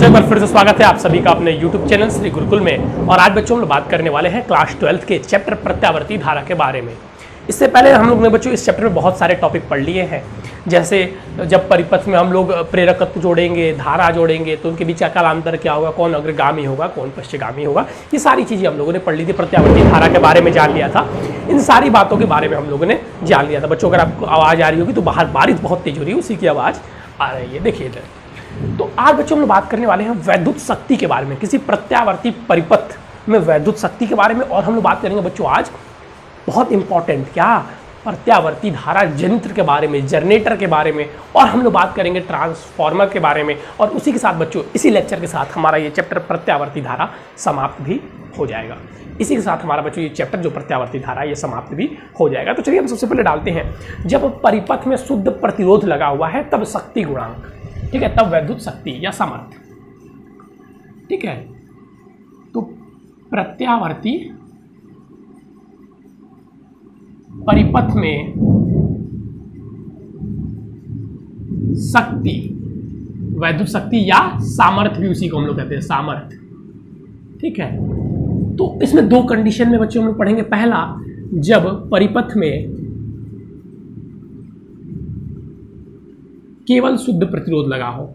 बच्चों एक बार फिर से स्वागत है आप सभी का अपने YouTube चैनल श्री गुरुकुल में। और आज बच्चों हम लोग बात करने वाले हैं क्लास 12 के चैप्टर प्रत्यावर्ती धारा के बारे में। इससे पहले हम लोग ने बच्चों इस चैप्टर में बहुत सारे टॉपिक पढ़ लिए हैं, जैसे जब परिपथ में हम लोग प्रेरकत्व जोड़ेंगे, धारा जोड़ेंगे तो उनके बीच का कालांतर क्या होगा, कौन अग्रगामी होगा, कौन पश्चगामी होगा, ये सारी चीज़ें हम लोगों ने पढ़ ली थी। प्रत्यावर्ती धारा के बारे में जान लिया था, इन सारी बातों के बारे में हम लोगों ने जान लिया था। बच्चों अगर आपको आवाज़ आ रही होगी तो बाहर बारिश बहुत तेज हो रही है, उसी की आवाज़ आ रही है, देखिए इधर। तो आज बच्चों हम लोग बात करने वाले हैं वैद्युत शक्ति के बारे में, किसी प्रत्यावर्ती परिपथ में वैद्युत शक्ति के बारे में। और हम लोग बात करेंगे बच्चों आज बहुत इंपॉर्टेंट क्या, प्रत्यावर्ती धारा यंत्र के बारे में, जनरेटर के बारे में, और हम लोग बात करेंगे ट्रांसफार्मर के बारे में। और उसी के साथ बच्चों इसी लेक्चर के साथ हमारा ये चैप्टर प्रत्यावर्ती धारा समाप्त भी हो जाएगा। इसी के साथ हमारा बच्चों ये चैप्टर जो प्रत्यावर्ती धारा ये समाप्त भी हो जाएगा। तो चलिए हम सबसे पहले डालते हैं, जब परिपथ में शुद्ध प्रतिरोध लगा हुआ है तब शक्ति गुणांक, ठीक है, तब वैद्युत शक्ति या सामर्थ्य, ठीक है। तो प्रत्यावर्ती परिपथ में शक्ति, वैद्युत शक्ति या सामर्थ्य भी उसी को हम लोग कहते हैं, सामर्थ्य, ठीक है। तो इसमें दो कंडीशन में बच्चों हम लोग पढ़ेंगे। पहला, जब परिपथ में केवल शुद्ध प्रतिरोध लगा हो,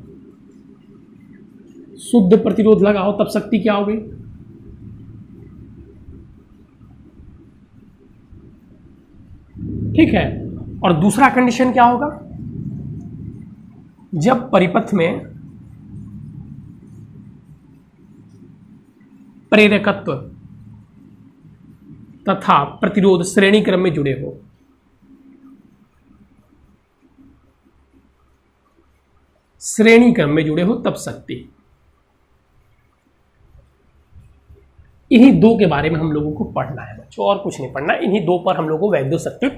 शुद्ध प्रतिरोध लगा हो तब शक्ति क्या होगी, ठीक है। और दूसरा कंडीशन क्या होगा, जब परिपथ में प्रेरकत्व तथा प्रतिरोध श्रेणी क्रम में जुड़े हो, श्रेणी क्रम में जुड़े हो तब शक्ति। इन्हीं दो के बारे में हम लोगों को पढ़ना है बच्चों, और कुछ नहीं पढ़ना। इन्हीं दो पर हम लोगों को वैद्युत शक्ति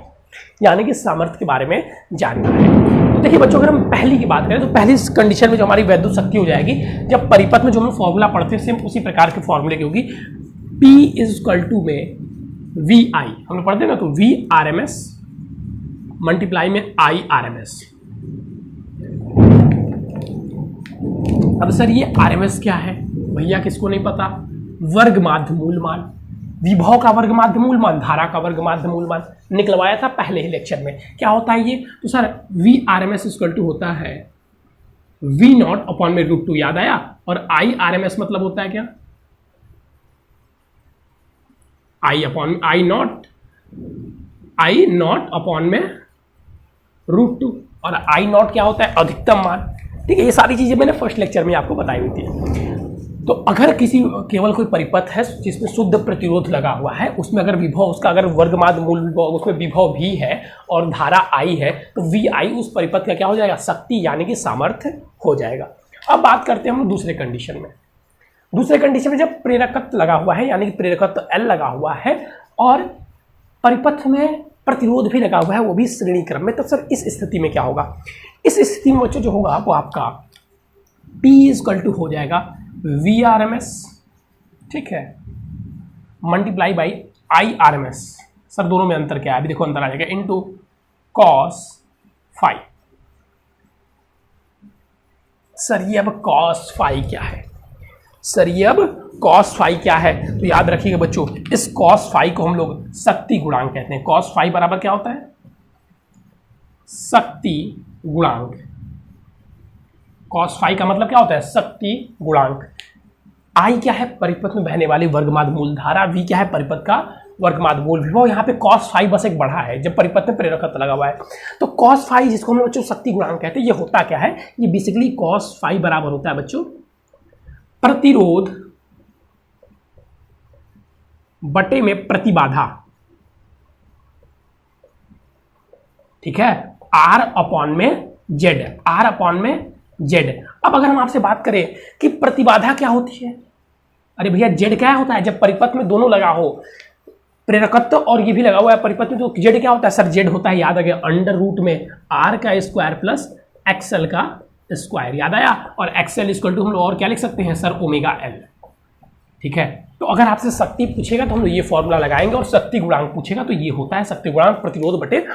यानी कि सामर्थ्य के बारे में जानना है। तो देखिए बच्चों, अगर हम पहली की बात करें तो पहली कंडीशन में जो हमारी वैद्युत शक्ति हो जाएगी, जब परिपथ में जो हम फॉर्मूला पढ़ते हैं सेम उसी प्रकार के फॉर्मूले की होगी। P = में VI हम लोग पढ़ते हैं ना, तो VRMS मल्टीप्लाई में IRMS। अब सर ये RMS क्या है भैया, किसको नहीं पता, वर्ग माध्य मूल मान, विभव का वर्ग माध्य मूल मान, धारा का वर्ग माध्य मूल मान निकलवाया था पहले ही लेक्चर में। क्या होता है ये, तो सर VRMS = होता है V0/√2, याद आया। और IRMS मतलब होता है क्या, I0/√2। और I0 क्या होता है, अधिकतम मान, ठीक है। ये सारी चीजें मैंने फर्स्ट लेक्चर में आपको बताई हुई थी। तो अगर केवल कोई परिपथ है जिसमें शुद्ध प्रतिरोध लगा हुआ है, उसमें अगर विभव उसका अगर वर्गमाद मूल विभव, उसमें विभव भी है और धारा I है, तो VI उस परिपथ का क्या हो जाएगा, शक्ति यानी कि सामर्थ्य हो जाएगा। अब बात करते हैं हम दूसरे कंडीशन में। दूसरे कंडीशन में जब प्रेरकत्व लगा हुआ है यानी कि प्रेरकत्व L लगा हुआ है और परिपथ में प्रतिरोध भी लगा हुआ है, वो भी श्रेणी क्रम में, तो सर इस स्थिति में क्या होगा, इस स्थिति में बच्चों जो होगा वो आपका P = हो जाएगा VRMS, ठीक है, मल्टीप्लाई बाई IRMS। सर दोनों में अंतर क्या है, अभी देखो अंतर आ जाएगा, इनटू cos phi। सर ये अब cos phi क्या है, सर ये अब cos phi क्या है, तो याद रखिएगा बच्चों, इस cos phi को हम लोग शक्ति गुणांक कहते हैं। cos phi बराबर क्या होता है, शक्ति गुणांक। cos phi का मतलब क्या होता है, शक्ति गुणांक। I क्या है, परिपथ में बहने वाली वर्गमाद मूल धारा, V क्या है, परिपथ का वर्गमाद मूल विभव। यहाँ पे cos phi बस एक बढ़ा है जब परिपथ में प्रेरकत्व लगा हुआ है। तो cos phi जिसको हम लोग बच्चों शक्ति गुणांक कहते हैं, ये होता क्या है, ये बेसिकली cos phi बराबर होता है बच्चों प्रतिरोध बटे में प्रतिबाधा, ठीक है, R/Z। अब अगर हम आपसे बात करें कि प्रतिबाधा क्या होती है, अरे भैया Z क्या होता है, जब परिपथ में दोनों लगा हो, प्रेरकत्व और ये भी लगा हुआ है परिपथ में, तो Z क्या होता है, सर Z होता है, याद आ गया, √में R² प्लस XL का स्क्वायर, याद आया। और XL = हम लोग और क्या लिख सकते हैं सर, ω/L, ठीक है। तो अगर आपसे शक्ति पूछेगा तो हम लोग ये फॉर्मूला लगाएंगे, और शक्ति गुणांक पूछेगा तो ये होता है शक्ति गुणांक प्रतिरोध बटे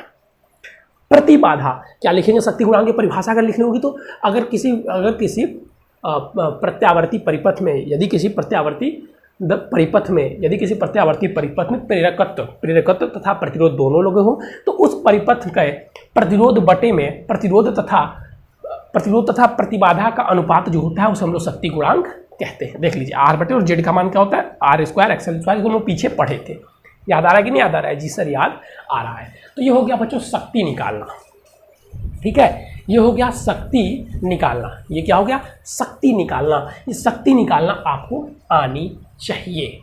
प्रतिबाधा। क्या लिखेंगे शक्ति गुणांक की परिभाषा अगर लिखनी होगी तो, अगर किसी प्रत्यावर्ती परिपथ में यदि किसी प्रत्यावर्ती परिपथ में प्रेरकत्व तथा प्रतिरोध दोनों लगे हो तो उस परिपथ के प्रतिरोध बटे में प्रतिरोध तथा प्रतिबाधा का अनुपात जो होता है उसे हम लोग शक्ति गुणांक कहते हैं। देख लीजिए आर बटे और जेड का मान क्या होता है आर स्क्वायर एक्सएल स्क्वायर, हम लोग पीछे पढ़े थे। याद आ रहा है कि नहीं याद आ रहा है? जी सर याद आ रहा है। तो ये हो गया बच्चों शक्ति निकालना। ठीक है, ये हो गया शक्ति निकालना। ये क्या हो गया? शक्ति निकालना। ये शक्ति निकालना आपको आनी चाहिए।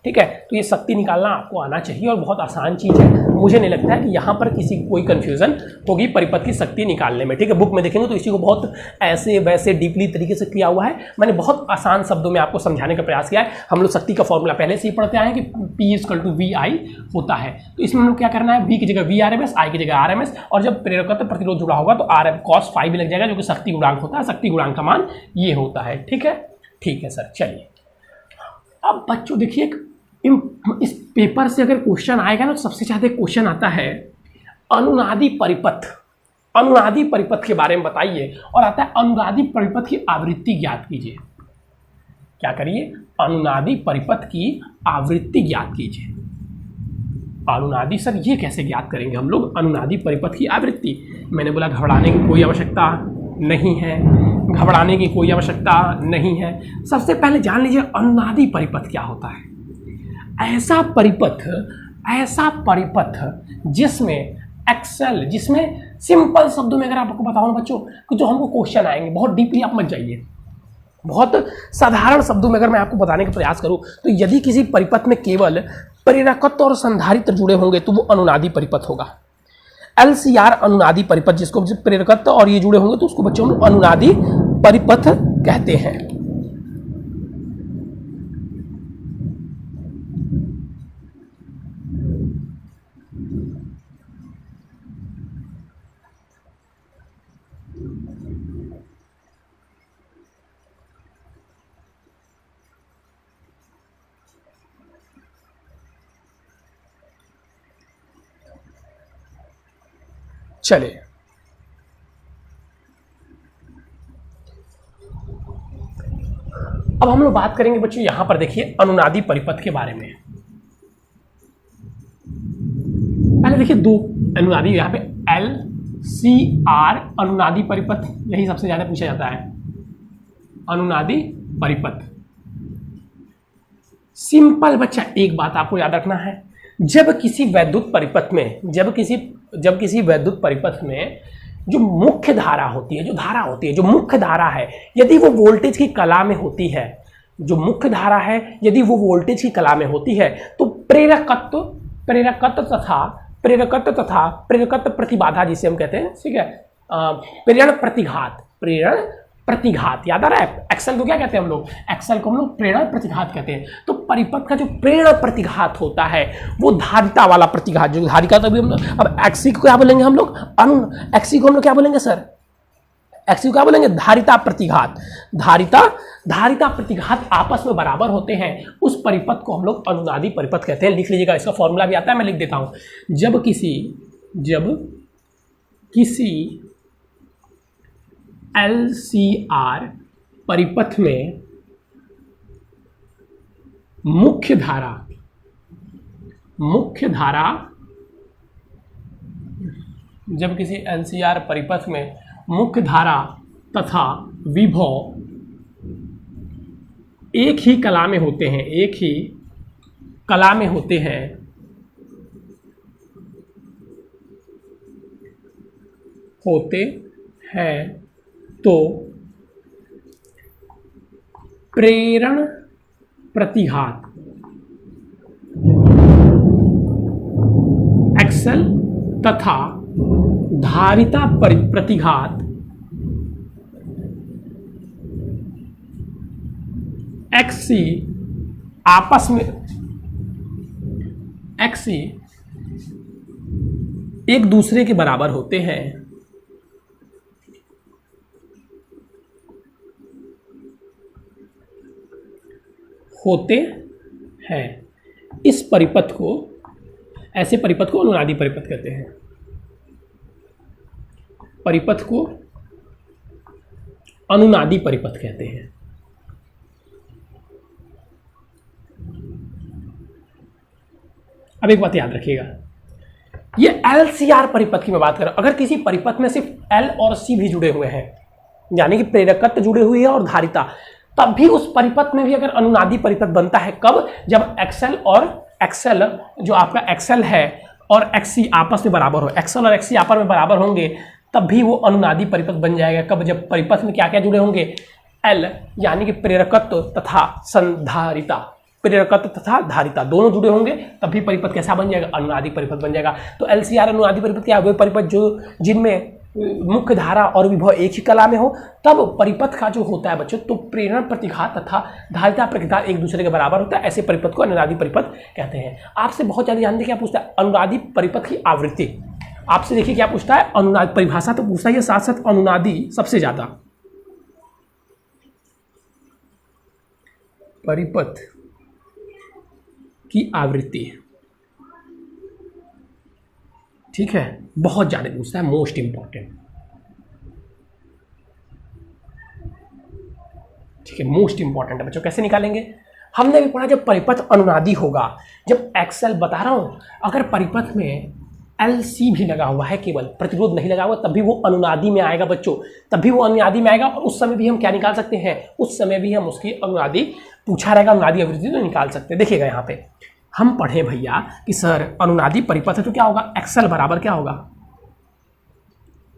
ठीक है, तो ये शक्ति निकालना आपको आना चाहिए और बहुत आसान चीज़ है। मुझे नहीं लगता है कि यहाँ पर किसी कोई कन्फ्यूज़न होगी परिपथ की शक्ति निकालने में। ठीक है, बुक में देखेंगे तो इसी को बहुत ऐसे वैसे डीपली तरीके से किया हुआ है। मैंने बहुत आसान शब्दों में आपको समझाने का प्रयास किया है। हम लोग शक्ति का फॉर्मूला पहले से ही पढ़ते आए हैं कि P = VI होता है। तो इसमें हम लोग क्या करना है, V की जगह VRMS, I की जगह RMS, और जब प्रेरकत्व प्रतिरोध जुड़ा होगा तो RM cos phi भी लग जाएगा जो कि शक्ति गुणांक होता है। शक्ति गुणांक का मान ये होता है। ठीक है, ठीक है सर। चलिए अब बच्चों देखिए इस पेपर से अगर क्वेश्चन आएगा ना तो सबसे ज़्यादा क्वेश्चन आता है अनुनादी परिपथ। अनुनादी परिपथ के बारे में बताइए, और आता है अनुनादी परिपथ की आवृत्ति ज्ञात कीजिए। क्या करिए? अनुनादी परिपथ की आवृत्ति ज्ञात कीजिए। अनुनादी सर ये कैसे ज्ञात करेंगे हम लोग? अनुनादी परिपथ की आवृत्ति, मैंने बोला घबराने की कोई आवश्यकता नहीं है, घबराने की कोई आवश्यकता नहीं है। सबसे पहले जान लीजिए अनुनादी परिपथ क्या होता है। ऐसा परिपथ जिसमें एक्सेल, जिसमें सिंपल शब्दों में अगर आपको बताओ ना बच्चों कि जो हमको क्वेश्चन आएंगे, बहुत डीपली आप मत जाइए, बहुत साधारण शब्दों में अगर मैं आपको बताने का प्रयास करूं तो यदि किसी परिपथ में केवल प्रेरकत्व और संधारित्र जुड़े होंगे तो वो अनुनादी परिपथ होगा। LCR अनुनादी परिपथ, जिसको प्रेरकत्व और ये जुड़े होंगे तो उसको बच्चों हम अनुनादी परिपथ कहते हैं। चलिए अब हम लोग बात करेंगे बच्चों यहां पर देखिए अनुनादी परिपथ के बारे में। पहले देखिए दो अनुनादी, यहाँ पे LCR अनुनादी परिपथ, यही सबसे ज्यादा पूछा जाता है। अनुनादी परिपथ सिंपल बच्चा, एक बात आपको याद रखना है, जब किसी वैद्युत परिपथ में जो मुख्य धारा होती है, जो मुख्य धारा है, यदि वो वोल्टेज की कला में होती है, जो मुख्य धारा है यदि वो वोल्टेज की कला में होती है तो प्रेरकत्व तथा प्रतिबाधा जिसे हम कहते हैं, ठीक है, प्रेरण प्रतिघात याद आ रहा है। एक्सेल को क्या कहते हैं हम लोग? एक्सेल को हम लोग प्रेरण प्रतिघात कहते हैं। तो परिपथ का जो प्रेरण प्रतिघात होता है वो धारिता वाला प्रतिघात, जो धारिता, तभी हम अब एक्सी को क्या बोलेंगे हम लोग? एक्सी को हम लोग क्या बोलेंगे सर? एक्सी को क्या बोलेंगे? धारिता प्रतिघात। धारिता प्रतिघात आपस में बराबर होते हैं, उस परिपथ को हम लोग अनुनादी परिपथ कहते हैं। लिख लीजिएगा, इसका फॉर्मूला भी आता है, मैं लिख देता हूं। जब किसी LCR परिपथ में मुख्य धारा जब किसी LCR परिपथ में मुख्य धारा तथा विभव एक ही कला में होते हैं तो प्रेरण प्रतिघात एक्सेल तथा धारिता प्रतिघात XC आपस में एक दूसरे के बराबर होते हैं। इस परिपथ को, ऐसे परिपथ को अनुनादी परिपथ कहते हैं। परिपथ को अनुनादी परिपथ कहते हैं। अब एक बात याद रखिएगा, ये LCR परिपथ की मैं बात कर रहा हूं। अगर किसी परिपथ में सिर्फ L और C भी जुड़े हुए हैं, यानी कि प्रेरकत्व जुड़े हुए हैं और धारिता, तब भी उस परिपथ में भी अगर अनुनादी परिपथ बनता है। कब? जब XL और XL, जो आपका XL है और XC आपस में बराबर हो, XL और XC आपस में बराबर होंगे, तब भी वो अनुनादी परिपथ बन जाएगा। कब? जब परिपथ में क्या क्या जुड़े होंगे? L यानी कि प्रेरकत्व तथा संधारिता, प्रेरकत्व तथा धारिता दोनों जुड़े होंगे, तब भी परिपथ कैसा बन जाएगा? अनुनादी परिपथ बन जाएगा। तो LCR अनुनादी परिपथ क्या है? वो परिपथ जो जिनमें मुख्य धारा और विभव एक ही कला में हो, तब परिपथ का जो होता है बच्चों, तो प्रेरण प्रतिघात तथा धारिता प्रतिघात एक दूसरे के बराबर होता है। ऐसे परिपथ को अनुनादी परिपथ कहते हैं। आपसे बहुत ज्यादा जानते क्या पूछता है? अनुनादी परिपथ की आवृत्ति। आपसे देखिए क्या पूछता है? अनुनादी परिभाषा तो पूछता है, साथ साथ अनुनादी सबसे ज्यादा परिपथ की आवृत्ति, ठीक है, बहुत ज्यादा पूछता है, मोस्ट इंपॉर्टेंट, ठीक है, मोस्ट इंपॉर्टेंट है बच्चों। कैसे निकालेंगे? हमने भी पढ़ा जब परिपथ अनुनादी होगा, जब XL बता रहा हूं, अगर परिपथ में LC भी लगा हुआ है, केवल प्रतिरोध नहीं लगा हुआ, तब भी वो अनुनादी में आएगा बच्चों, तब भी वो अनुनादी में आएगा। और उस समय भी हम क्या निकाल सकते हैं? उस समय भी हम उसकी अनुनादी पूछा रहेगा, अनुनादी आवृत्ति तो निकाल सकते हैं। देखिएगा यहाँ पे हम पढ़े भैया कि सर अनुनादी परिपथ है तो क्या होगा? XL बराबर क्या होगा?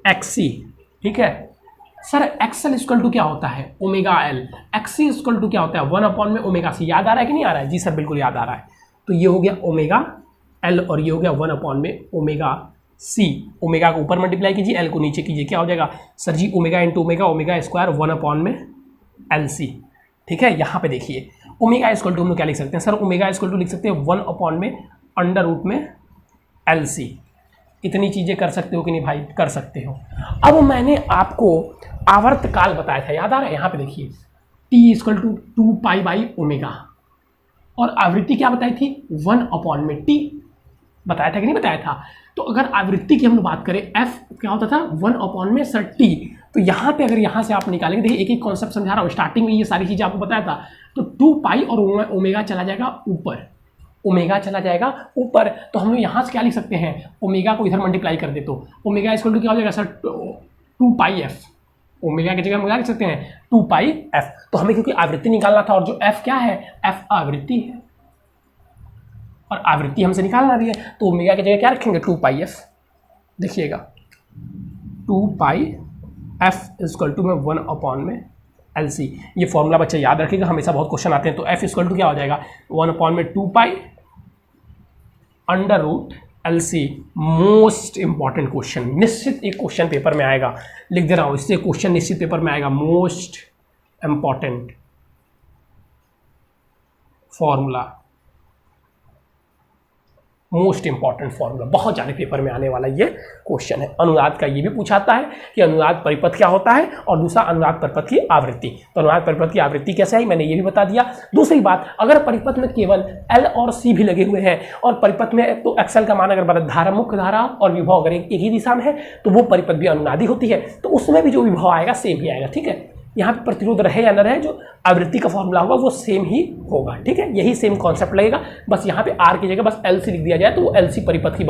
XC, ठीक है सर। XL इक्वल टू क्या होता है? Omega L। XC equal to क्या होता है? 1/में ओमेगा C। याद आ रहा है कि नहीं आ रहा है? जी सर बिल्कुल याद आ रहा है। तो ये हो गया ओमेगा L और ये हो गया 1/में ओमेगा C। ओमेगा को ऊपर मल्टीप्लाई कीजिए, L को नीचे कीजिए, क्या हो जाएगा sir ji? Omega into omega, omega square 1/में LC, ठीक है। यहाँ पे देखिए ओमेगा इक्वल टू हम लोग क्या लिख सकते हैं सर? ओमेगा इक्वल टू लिख सकते हैं 1/में अंडर रूट में LC। इतनी चीजें कर सकते हो कि नहीं भाई? कर सकते हो। अब मैंने आपको आवर्तकाल बताया था, याद आ रहा है? यहाँ पे देखिए T इक्वल टू 2π/ω और आवृत्ति क्या बताई थी? 1/में T बताया था कि नहीं बताया था? तो अगर आवृत्ति की हम लोग बात करें, F क्या होता था? 1/में सर T। तो यहाँ पे अगर यहाँ से आप निकालेंगे, देखिए एक एक कॉन्सेप्ट समझा रहा हूँ, स्टार्टिंग में ये सारी चीजें आपको बताया था। तो 2π और ओमेगा चला जाएगा ऊपर, ओमेगा चला जाएगा ऊपर, तो हम लोग यहाँ से क्या लिख सकते हैं? ओमेगा को इधर मल्टीप्लाई कर दे तो ओमेगा इक्वल टू क्या हो जाएगा सर? 2πf। ओमेगा की जगह हम क्या लिख सकते हैं? 2πf। तो हमें क्योंकि आवृत्ति निकालना था, और जो f क्या है? f आवृत्ति है, और आवृत्ति हमसे निकालना भी है, तो ओमेगा की जगह क्या रखेंगे? 2πf। देखिएगा 2πf इक्वल टू में 1/में LC। ये फॉर्मूला बच्चा याद रखिएगा, हमेशा बहुत क्वेश्चन आते हैं। तो f इक्वल टू क्या हो जाएगा? 1/में 2π under root LC। Most important question, निश्चित एक क्वेश्चन पेपर में आएगा, लिख दे रहा हूं, इससे क्वेश्चन निश्चित पेपर में आएगा। Most important formula, most important formula, बहुत ज़्यादा पेपर में आने वाला ये क्वेश्चन है। अनुनाद का ये भी पूछाता है कि अनुनाद परिपथ क्या होता है, और दूसरा अनुनाद परिपथ की आवृत्ति। तो अनुनाद परिपथ की आवृत्ति कैसे आई, मैंने ये भी बता दिया। दूसरी बात, अगर परिपथ में केवल L और C भी लगे हुए हैं, और परिपथ में तो XL का मान अगर धारा, मुख्य धारा और विभव अगर एक ही दिशा में है, तो वो परिपथ भी अनुनादी होती है। तो उसमें भी जो विभव आएगा सेम ही आएगा, ठीक है। यहाँ पे प्रतिरोध रहे या न रहे, जो आवृत्ति का फॉर्मूला होगा वो सेम ही होगा, ठीक है। यही सेम कॉन्सेप्ट लगेगा, बस यहाँ पे R की जगह बस LC लिख दिया जाए, तो वो LC परिपथ की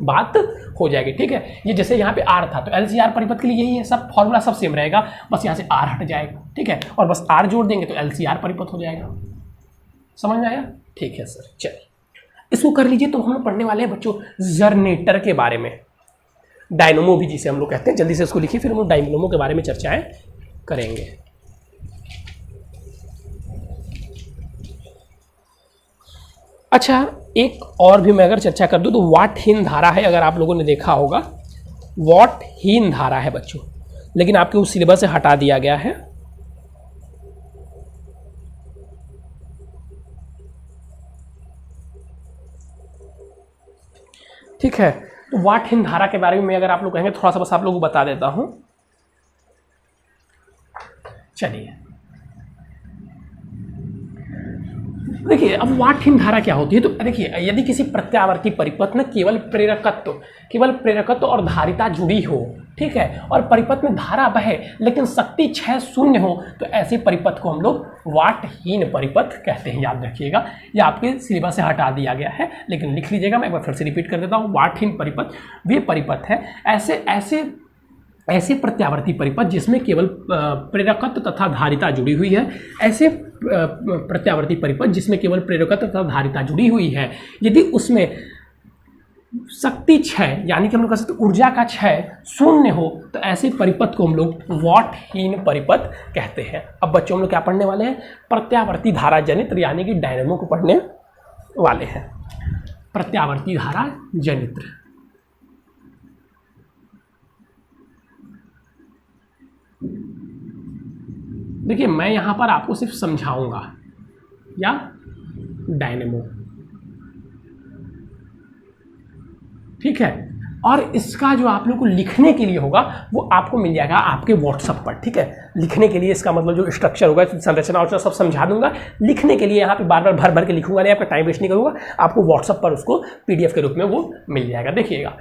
बात हो जाएगी, ठीक है। ये जैसे यहाँ पे R था, तो LCR परिपथ के लिए यही है, सब फॉर्मूला सब सेम रहेगा, बस यहाँ से R हट जाएगा, ठीक है, और बस R जोड़ देंगे तो LCR परिपथ हो जाएगा। समझ में आया? ठीक है सर, चलिए इसको कर लीजिए। तो हम लोग पढ़ने वाले हैं बच्चों जनरेटर के बारे में, डायनोमो भी जिसे हम लोग कहते हैं। जल्दी से इसको लिखिए, फिर हम लोग डायनोमो के बारे में चर्चाएं करेंगे। अच्छा, एक और भी मैं अगर चर्चा कर दूं तो वाटहीन धारा है, अगर आप लोगों ने देखा होगा, वाटहीन धारा है बच्चों, लेकिन आपके उस सिलेबस से हटा दिया गया है। ठीक है, तो वाटहीन धारा के बारे में अगर आप लोग कहेंगे, थोड़ा सा बस आप लोगों को बता देता हूं। चलिए देखिए, अब वाटहीन धारा क्या होती है, तो देखिए यदि किसी प्रत्यावर्ती परिपथ में केवल प्रेरकत्व और धारिता जुड़ी हो, ठीक है, और परिपथ में धारा बहे लेकिन शक्ति क्षय शून्य हो तो ऐसे परिपथ को हम लोग वाटहीन परिपथ कहते हैं। याद रखिएगा, यह आपके सिलेबस से हटा दिया गया है लेकिन लिख लीजिएगा। मैं एक बार फिर से रिपीट कर देता हूँ, वाटहीन परिपथ वे परिपथ है ऐसे प्रत्यावर्ती परिपथ जिसमें केवल प्रेरकत्व तथा धारिता जुड़ी हुई है। ऐसे प्रत्यावर्ती परिपथ जिसमें केवल प्रेरकत्व तथा धारिता जुड़ी हुई है, यदि उसमें शक्ति क्षय यानी कि हम लोग कह सकते ऊर्जा का क्षय शून्य हो तो ऐसे परिपथ को हम लोग वाटहीन परिपथ कहते हैं। अब बच्चों हम लोग क्या पढ़ने वाले हैं? प्रत्यावर्ती धारा जनित्र यानी कि डायनेमो को पढ़ने वाले हैं। प्रत्यावर्ती धारा जनित्र, देखिए मैं यहां पर आपको सिर्फ समझाऊंगा या डायनेमो, ठीक है, और इसका जो आप लोग को लिखने के लिए होगा वो आपको मिल जाएगा आपके व्हाट्सएप पर, ठीक है। लिखने के लिए इसका मतलब जो स्ट्रक्चर होगा, संरचना और सब समझा दूंगा। लिखने के लिए यहाँ पे बार बार भर के लिखूंगा नहीं, आपका टाइम वेस्ट नहीं करूंगा, आपको व्हाट्सएप पर उसको PDF के रूप में वो मिल जाएगा। देखिएगा,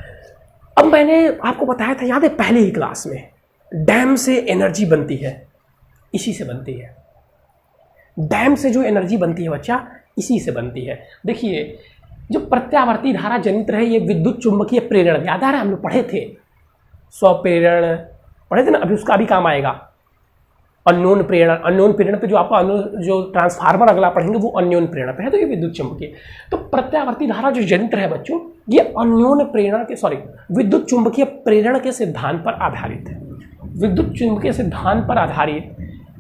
अब मैंने आपको बताया था, याद है पहले ही क्लास में, डैम से एनर्जी बनती है, इसी से बनती है। डैम से जो एनर्जी बनती है बच्चा, इसी से बनती है। देखिए जो प्रत्यावर्ती धारा जनित्र है ये विद्युत चुंबकीय प्रेरण, याद आ रहा है हम लोग पढ़े थे, स्वप्रेरण पढ़े थे ना, अभी उसका भी काम आएगा। अन्योन प्रेरण, अन्योन प्रेरण पे जो आपका जो ट्रांसफार्मर अगला पढ़ेंगे वो अन्योन प्रेरण पे है, तो ये विद्युत चुंबकीय। तो प्रत्यावर्ती धारा जो जनित्र है बच्चों, ये अन्योन प्रेरण के विद्युत चुंबकीय प्रेरण के सिद्धांत पर आधारित है। विद्युत चुंबकीय सिद्धांत पर आधारित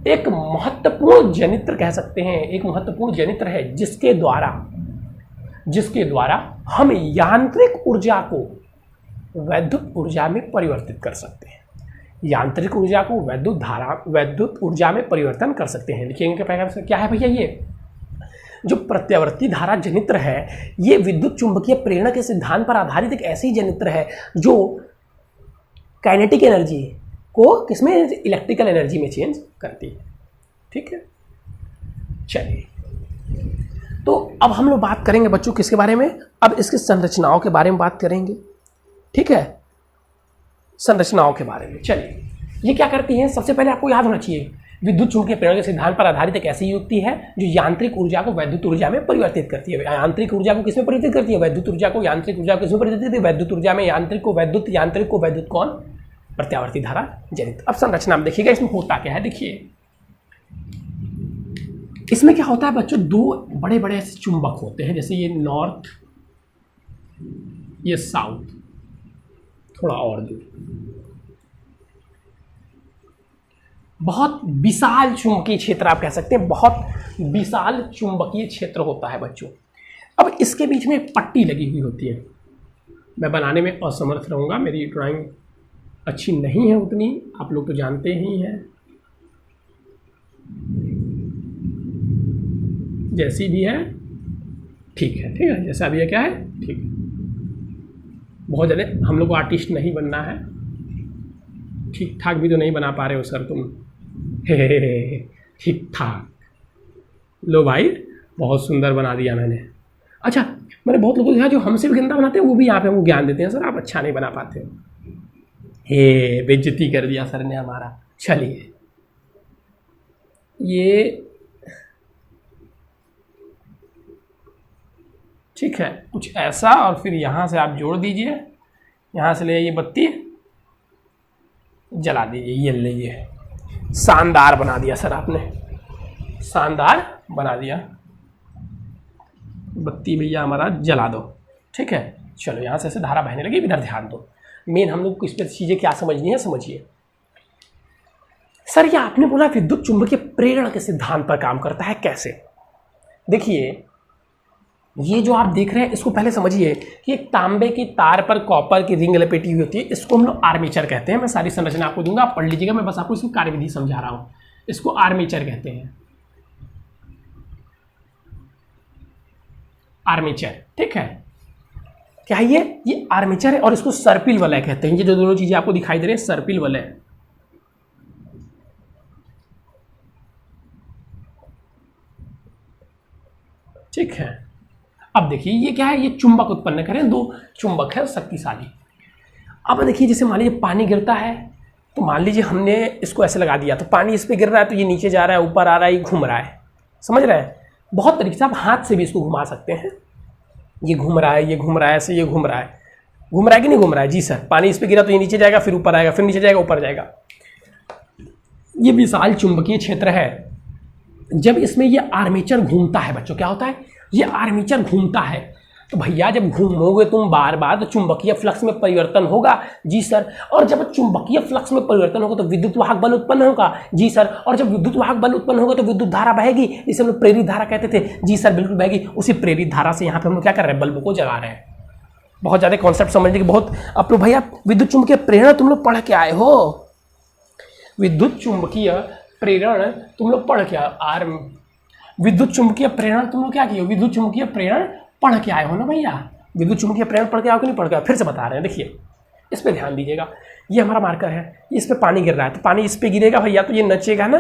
एक महत्वपूर्ण जनित्र कह सकते हैं, एक महत्वपूर्ण जनित्र है जिसके द्वारा हम यांत्रिक ऊर्जा को वैद्युत ऊर्जा में परिवर्तित कर सकते हैं। यांत्रिक ऊर्जा को वैद्युत ऊर्जा में परिवर्तन कर सकते हैं। लिखिएगा क्या है भैया, ये जो प्रत्यावर्ती धारा जनित्र है ये विद्युत चुंबकीय प्रेरण के सिद्धांत पर आधारित एक ऐसी जनित्र है जो काइनेटिक एनर्जी को किसमें, इलेक्ट्रिकल एनर्जी में चेंज करती है, ठीक है। चलिए, तो अब हम लोग बात करेंगे बच्चों किसके बारे में, अब इसकी संरचनाओं के बारे में बात करेंगे, ठीक है, संरचनाओं के बारे में। चलिए, ये क्या करती हैं, सबसे पहले आपको याद होना चाहिए विद्युत चुंबकीय प्रेरण के सिद्धांत पर आधारित एक ऐसी युक्ति है जो यांत्रिक ऊर्जा को वैद्युत ऊर्जा में परिवर्तित करती है। यांत्रिक ऊर्जा को किसमें परिवर्तित करती है, वैद्युत ऊर्जा को। यांत्रिक ऊर्जा को किसमें परिवर्तित करती है, वैद्युत ऊर्जा में। यांत्रिक को वैद्युत कौन, प्रत्यावर्ती धारा जनित्र। अब संरचना में देखिएगा इसमें होता क्या है। देखिए इसमें क्या होता है बच्चों, दो बड़े बड़े ऐसे चुंबक होते हैं, जैसे ये नॉर्थ, ये साउथ, थोड़ा और दूर, बहुत विशाल चुंबकीय क्षेत्र आप कह सकते हैं, बहुत विशाल चुंबकीय क्षेत्र होता है बच्चों। अब इसके बीच में एक पट्टी लगी हुई होती है। मैं बनाने में असमर्थ रहूँगा, मेरी ड्राइंग अच्छी नहीं है उतनी, आप लोग तो जानते ही हैं, जैसी भी है ठीक है, जैसा भी है क्या है ठीक है। बहुत ज़्यादा हम लोग को आर्टिस्ट नहीं बनना है, ठीक ठाक भी तो नहीं बना पा रहे हो सर तुम, हे ठीक ठाक। लो भाई, बहुत सुंदर बना दिया मैंने। अच्छा, मैंने बहुत लोगों को देखा जो हमसे भी गंदा बनाते हैं, वो भी यहाँ पे हमको ज्ञान देते हैं, सर आप अच्छा नहीं बना पाते हो। हे, बेइज्जती कर दिया सर ने हमारा। चलिए, ये ठीक है, कुछ ऐसा, और फिर यहाँ से आप जोड़ दीजिए, यहाँ से ले ये बत्ती जला दीजिए, ये लीजिए, शानदार बना दिया सर आपने, शानदार बना दिया। बत्ती भैया हमारा जला दो, ठीक है। चलो यहाँ से ऐसे धारा बहने लगी, इधर ध्यान दो। मेन हम लोग को इस पर चीज़ें क्या समझनी है, समझिए। सर ये आपने बोला विद्युत चुंबकीय प्रेरण के सिद्धांत पर काम करता है, कैसे? देखिए ये जो आप देख रहे हैं इसको पहले समझिए कि एक तांबे की तार पर कॉपर की रिंग लपेटी हुई होती है, इसको हम लोग आर्मेचर कहते हैं। मैं सारी संरचना आपको दूंगा, आप पढ़ लीजिएगा, मैं बस आपको इसकी कार्यविधि समझा रहा हूँ। इसको आर्मेचर कहते हैं, आर्मेचर, ठीक है। क्या है ये आर्मेचर है, और इसको सर्पिल वलय कहते हैं। ये जो दोनों चीजें आपको दिखाई दे रही है, सर्पिल वलय, ठीक है। अब देखिए ये क्या है, ये चुंबक उत्पन्न करें, दो चुंबक है शक्तिशाली। अब देखिए जैसे मान लीजिए पानी गिरता है, तो मान लीजिए हमने इसको ऐसे लगा दिया, तो पानी इस पर गिर रहा है, तो ये नीचे जा रहा है, ऊपर आ रहा है, ये घूम रहा है, समझ रहे हैं। बहुत तरीके से आप हाथ से भी इसको घुमा सकते हैं। ये घूम रहा है, ये घूम रहा है, ऐसे ये घूम रहा है, घूम रहा है कि नहीं घूम रहा है? जी सर। पानी इस पर गिरा तो ये नीचे जाएगा, फिर ऊपर आएगा, फिर नीचे जाएगा, ऊपर जाएगा। ये विशाल चुंबकीय क्षेत्र है। जब इसमें ये आर्मेचर घूमता है बच्चों, क्या होता है? ये आर्मेचर घूमता है। तो भैया जब घूमोगे तुम बार बार तो चुंबकीय फ्लक्स में परिवर्तन होगा। जी सर। और जब चुंबकीय फ्लक्स में परिवर्तन होगा तो विद्युत वाहक बल उत्पन्न होगा। जी सर। और जब विद्युत वाहक बल उत्पन्न होगा तो विद्युत धारा बहेगी, इसे हम लोग प्रेरित धारा कहते थे। जी सर बिल्कुल बहेगी। उसी प्रेरित धारा से यहाँ पे हम लोग क्या कर रहे हैं? बल्ब को जला रहे हैं। बहुत ज़्यादा कॉन्सेप्ट समझने की बहुत। अब तो भैया विद्युत चुंबकीय प्रेरण तुम लोग पढ़ के आए हो। विद्युत चुंबकीय प्रेरण तुम लोग पढ़ के आए। विद्युत चुंबकीय प्रेरण तुम लोग क्या किए? विद्युत चुंबकीय प्रेरण पढ़ के आए हो ना भैया। विद्युत चुंबकीय प्रेरण पढ़ के आओ कि नहीं पढ़ के आओ? फिर से बता रहे हैं, देखिए इस पर ध्यान दीजिएगा। ये हमारा मार्कर है, इस पर पानी गिर रहा है, तो पानी इस पर गिरेगा भैया, तो ये नचेगा ना,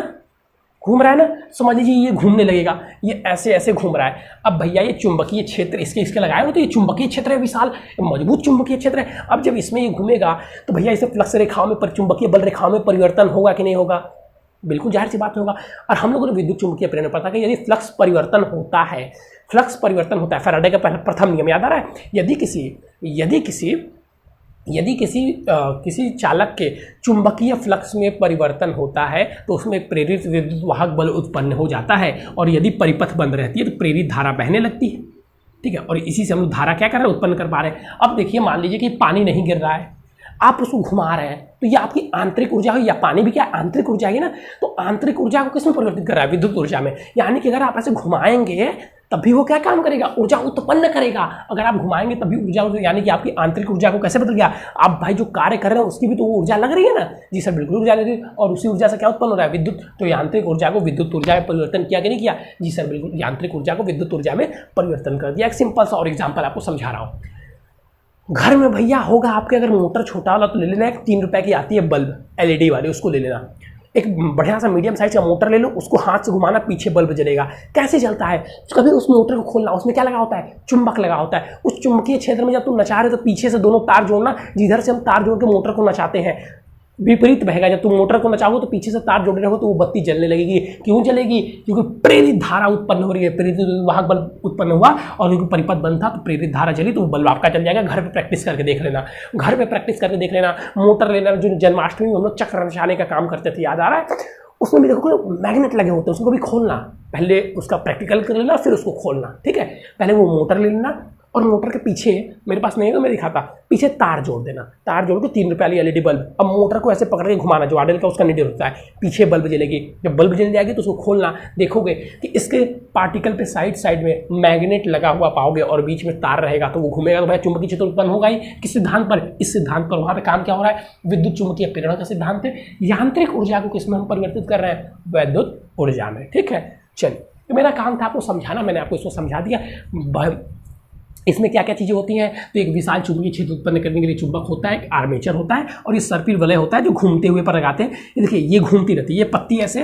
घूम रहा है ना। समझ लीजिए ये घूमने लगेगा, ये ऐसे ऐसे घूम रहा है। अब भैया ये चुंबकीय क्षेत्र इसके लगाए हो, तो ये चुंबकीय क्षेत्र है विशाल, मजबूत चुंबकीय क्षेत्र है। अब जब इसमें ये घूमेगा तो भैया इसे फ्लक्स रेखाओं में, चुंबकीय बल रेखाओं में परिवर्तन होगा कि नहीं होगा? बिल्कुल जाहिर सी बात होगा। और हम लोगों ने विद्युत चुंबकीय प्रेरण पढ़ा था कि यदि फ्लक्स परिवर्तन होता है, फ्लक्स परिवर्तन होता है, फैराडे का प्रथम नियम याद आ रहा है? यदि किसी चालक के चुंबकीय फ्लक्स में परिवर्तन होता है तो उसमें प्रेरित विद्युत वाहक बल उत्पन्न हो जाता है, और यदि परिपथ बंद रहती है तो प्रेरित धारा बहने लगती है। ठीक है, और इसी से हम लोग धारा क्या कर रहे हैं? उत्पन्न कर पा रहे हैं। अब देखिए मान लीजिए कि पानी नहीं गिर रहा है, आप उसको घुमा रहे हैं, तो ये आपकी आंतरिक ऊर्जा है, या पानी भी क्या आंतरिक ऊर्जा है ना। तो आंतरिक ऊर्जा को किसमें परिवर्तित कर रहा है? विद्युत ऊर्जा में। यानी कि अगर आप ऐसे घुमाएंगे तब भी वो क्या काम करेगा? ऊर्जा उत्पन्न करेगा। अगर आप घुमाएंगे तब भी ऊर्जा, यानी कि आपकी आंतरिक ऊर्जा को कैसे बदल गया? आप भाई जो कार्य कर रहे हैं उसकी भी तो ऊर्जा लग रही है ना। जी सर बिल्कुल ऊर्जा लग रही है, और उसी ऊर्जा से क्या उत्पन्न हो रहा है? विद्युत। तो यांत्रिक ऊर्जा को विद्युत ऊर्जा में परिवर्तन किया कि नहीं किया? जी सर बिल्कुल, यांत्रिक ऊर्जा को विद्युत ऊर्जा में परिवर्तन कर दिया। एक सिंपल सा और एग्जाम्पल आपको समझा रहा हूँ। घर में भैया होगा आपके, अगर मोटर छोटा वाला तो ले लेना, एक 3 रुपए की आती है बल्ब, LED वाली, उसको ले लेना। एक बढ़िया सा मीडियम साइज का मोटर ले लो, उसको हाथ से घुमाना, पीछे बल्ब जलेगा। कैसे जलता है? कभी उस मोटर को खोलना, उसमें क्या लगा होता है? चुंबक लगा होता है। उस चुंबकीय क्षेत्र में जब तुम नचा रहे हो तो पीछे से दोनों तार जोड़ना, जिधर से हम तार जोड़ के मोटर को नचाते हैं विपरीत बहेगा। जब तुम मोटर को नचाओगे तो पीछे से तार जोड़े रहो तो वो बत्ती जलने लगेगी। क्यों जलेगी? क्योंकि प्रेरित धारा उत्पन्न हो रही है, प्रेरित वाहक बल उत्पन्न हुआ, और क्योंकि परिपथ बंद था तो प्रेरित धारा जली, तो वो बल्ब आपका जल जाएगा। घर पे प्रैक्टिस करके देख लेना, घर पे प्रैक्टिस करके देख लेना। मोटर लेना, जो जन्माष्टमी में हम लोग चक्र नचाने का काम करते थे, याद आ रहा है? उसमें भी देखो मैग्नेट लगे होते हैं, उसको भी खोलना, पहले उसका प्रैक्टिकल कर लेना, फिर उसको खोलना। ठीक है, पहले वो मोटर ले लेना, और मोटर के पीछे, मेरे पास नहीं है तो मैं दिखाता, पीछे तार जोड़ देना, तार जोड़ के 3 रुपये वाली LED बल्ब। अब मोटर को ऐसे पकड़ के घुमाना, जो आडल का उसका नीडल होता है, पीछे बल्ब जलेगी। जब बल्ब जल जाएगी तो उसको खोलना, देखोगे कि इसके पार्टिकल पे साइड में मैग्नेट लगा हुआ पाओगे, और बीच में तार रहेगा, तो वो घूमेगा, तो भाई चुंबकीय क्षेत्र उत्पन्न होगा ही। किस सिद्धांत पर? इस सिद्धांत पर। वहाँ पे काम क्या हो रहा है? विद्युत चुंबकीय प्रेरण का सिद्धांत है। यांत्रिक ऊर्जा को किसमें हम परिवर्तित कर रहे हैं? विद्युत ऊर्जा में। ठीक है, चलिए, तो मेरा काम था आपको समझाना, मैंने आपको इसको समझा दिया। इसमें क्या क्या चीज़ें होती हैं? तो एक विशाल चुंबकीय क्षेत्र उत्पन्न करने के लिए चुंबक होता है, एक आर्मेचर होता है, और ये सर्पिल वलय होता है जो घूमते हुए पर लगाते हैं। ये देखिए ये घूमती रहती है, ये पत्ती ऐसे,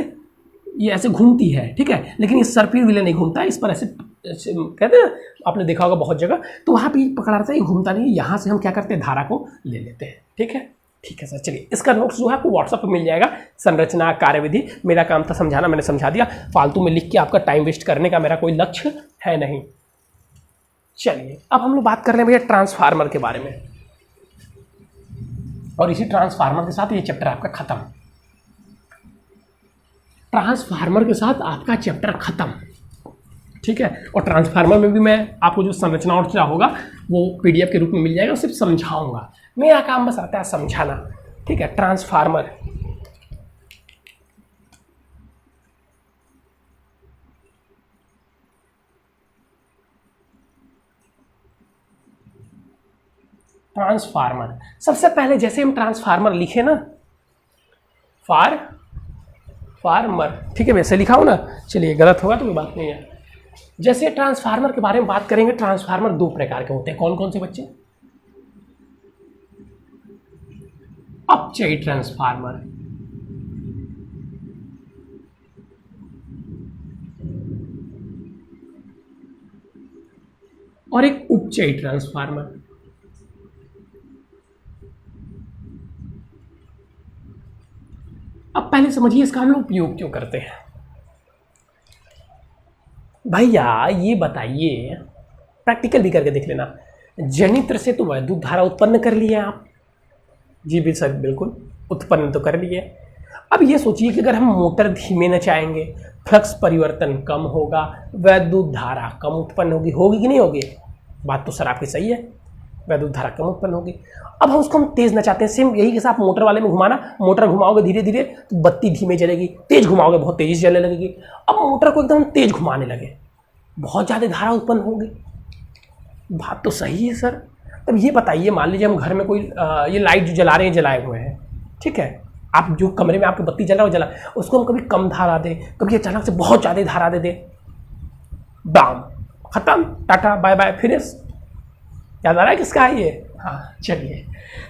ये ऐसे घूमती है। ठीक है, लेकिन ये सर्पिल वलय नहीं घूमता है, इस पर ऐसे कहते हैं, आपने देखा होगा बहुत जगह, तो वहाँ पर पकड़ा रहता है, ये घूमता नहीं है। यहाँ से हम क्या करते हैं? धारा को ले लेते हैं। ठीक है, ठीक है सर। चलिए, इसका नोट्स जो है आपको व्हाट्सएप पर मिल जाएगा, संरचना, कार्यविधि। मेरा काम था समझाना, मैंने समझा दिया। फालतू में लिख के आपका टाइम वेस्ट करने का मेरा कोई लक्ष्य है नहीं। चलिए, अब हम लोग बात कर रहे हैं भैया ट्रांसफार्मर के बारे में, और इसी ट्रांसफार्मर के साथ ये चैप्टर आपका खत्म। ट्रांसफार्मर के साथ आपका चैप्टर खत्म। ठीक है, और ट्रांसफार्मर में भी मैं आपको जो संरचना और क्या होगा वो PDF के रूप में मिल जाएगा, सिर्फ समझाऊंगा। मेरा काम बस आता है समझाना। ठीक है, ट्रांसफार्मर, ट्रांसफार्मर। सबसे पहले जैसे हम ट्रांसफार्मर लिखे ना, फार्मर, ठीक है, वैसे लिखा हो ना। चलिए, गलत होगा तो कोई बात नहीं है। जैसे ट्रांसफार्मर के बारे में बात करेंगे, ट्रांसफार्मर 2 प्रकार के होते हैं। कौन कौन से बच्चे? अपचयी ट्रांसफार्मर, और एक उपचयी ट्रांसफार्मर। पहले समझिए इसका हम लोग उपयोग क्यों करते हैं। भैया ये बताइए, प्रैक्टिकल भी करके देख लेना, जनित्र से तो वैद्युत धारा उत्पन्न कर लिए आप। जी भी सर, बिल्कुल उत्पन्न तो कर लिए। अब ये सोचिए कि अगर हम मोटर धीमे न चाहेंगे, फ्लक्स परिवर्तन कम होगा, वैद्युत धारा कम उत्पन्न होगी कि नहीं होगी? बात तो सर आपकी सही है, वैद्युत धारा कम उत्पन्न होगी। अब हम उसको हम तेज न चाहते हैं, सेम यही के साथ मोटर वाले में घुमाना, मोटर घुमाओगे धीरे धीरे तो बत्ती धीमे जलेगी, तेज घुमाओगे बहुत तेजी से जलने लगेगी। अब मोटर को एकदम तेज घुमाने लगे, बहुत ज़्यादा धारा उत्पन्न होगी। बात तो सही है सर। अब ये बताइए, मान लीजिए हम घर में कोई ये लाइट जो जला रहे हैं, जलाए हुए हैं, ठीक है, आप जो कमरे में आपकी बत्ती जला हो जला, उसको हम कभी कम धारा दें, कभी अचानक से बहुत ज़्यादा धारा दे दें, बाम, खत्म, टाटा बाय बाय फिनिश। याद आ रहा है किसका है ये? हाँ चलिए,